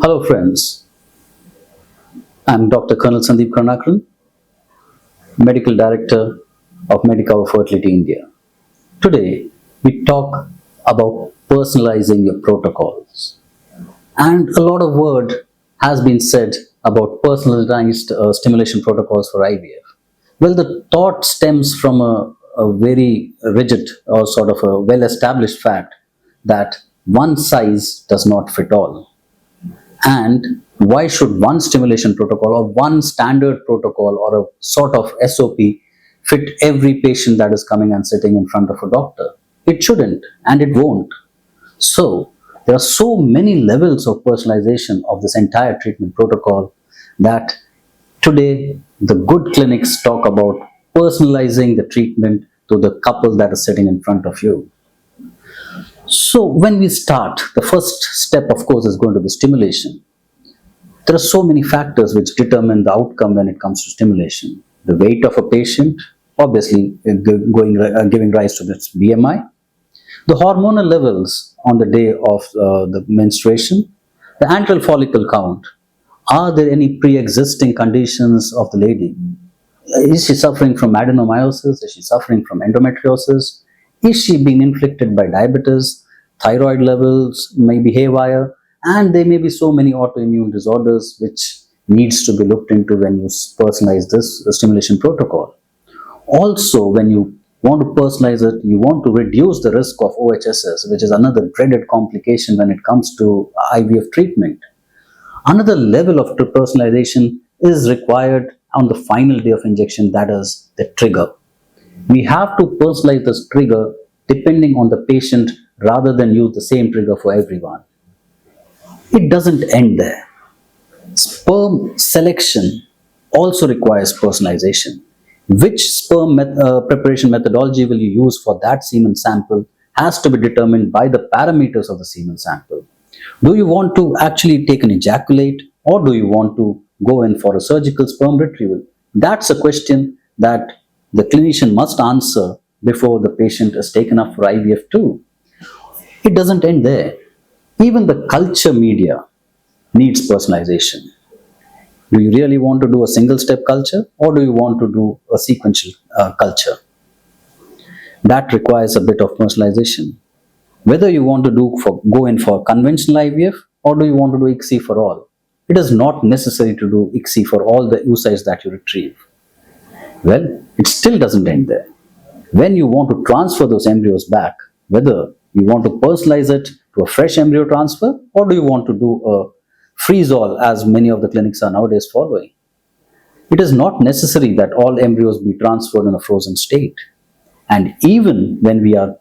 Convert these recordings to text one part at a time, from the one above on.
Hello friends, I'm Dr. Colonel Sandeep Karunakaran, Medical Director of Medicover Fertility India. Today we talk about personalizing your protocols. And a lot of word has been said about personalized stimulation protocols for IVF. Well, the thought stems from a very rigid or sort of a well-established fact that one size does not fit all. And why should one stimulation protocol or one standard protocol or a sort of SOP fit every patient that is coming and sitting in front of a doctor? It shouldn't and it won't. So, there are so many levels of personalization of this entire treatment protocol that today the good clinics talk about personalizing the treatment to the couple that is sitting in front of you. So when we start, the first step of course is going to be stimulation. There are so many factors which determine the outcome when it comes to stimulation. The weight of a patient, obviously giving rise to its BMI. The hormonal levels on the day of the menstruation. The antral follicle count. Are there any pre-existing conditions of the lady? Is she suffering from adenomyosis? Is she suffering from endometriosis? Is she being inflicted by diabetes? Thyroid levels may be haywire, and there may be so many autoimmune disorders which needs to be looked into when you personalize this stimulation protocol. Also, when you want to personalize it, you want to reduce the risk of OHSS, which is another dreaded complication when it comes to IVF treatment. Another level of personalization is required on the final day of injection, that is the trigger. We have to personalize this trigger depending on the patient rather than use the same trigger for everyone. It doesn't end there. Sperm selection also requires personalization. Which sperm preparation methodology will you use for that semen sample has to be determined by the parameters of the semen sample. Do you want to actually take an ejaculate, or do you want to go in for a surgical sperm retrieval? That's a question that the clinician must answer before the patient is taken up for IVF too. It doesn't end there. Even the culture media needs personalization. Do you really want to do a single step culture, or do you want to do a sequential culture? That requires a bit of personalization. Whether you want to go in for conventional IVF, or do you want to do ICSI for all? It is not necessary to do ICSI for all the oocytes that you retrieve. Well, it still doesn't end there. When you want to transfer those embryos back, whether you want to personalize it to a fresh embryo transfer, or do you want to do a freeze-all as many of the clinics are nowadays following? It is not necessary that all embryos be transferred in a frozen state. And even when we are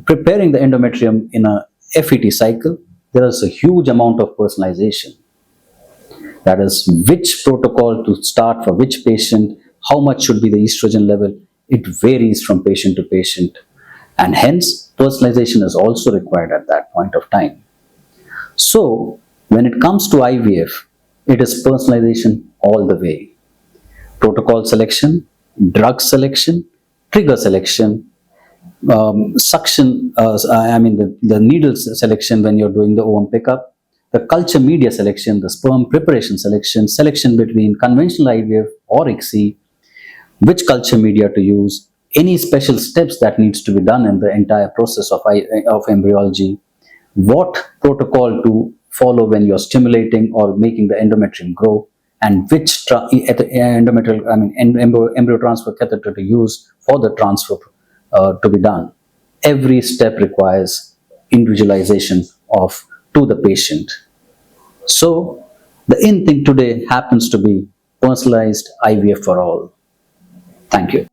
preparing the endometrium in a FET cycle, there is a huge amount of personalization. That is, which protocol to start for which patient, how much should be the estrogen level. It varies from patient to patient, and hence personalization is also required at that point of time. So when it comes to IVF, it is personalization all the way. Protocol selection, drug selection, trigger selection, the needle selection when you're doing the ovum pickup, the culture media selection, the sperm preparation selection, selection between conventional IVF or ICSI, which culture media to use, any special steps that needs to be done in the entire process of embryology, what protocol to follow when you're stimulating or making the endometrium grow, and which embryo transfer catheter to use for the transfer to be done. Every step requires individualization to the patient. So the in thing today happens to be personalized IVF for all. Thank you.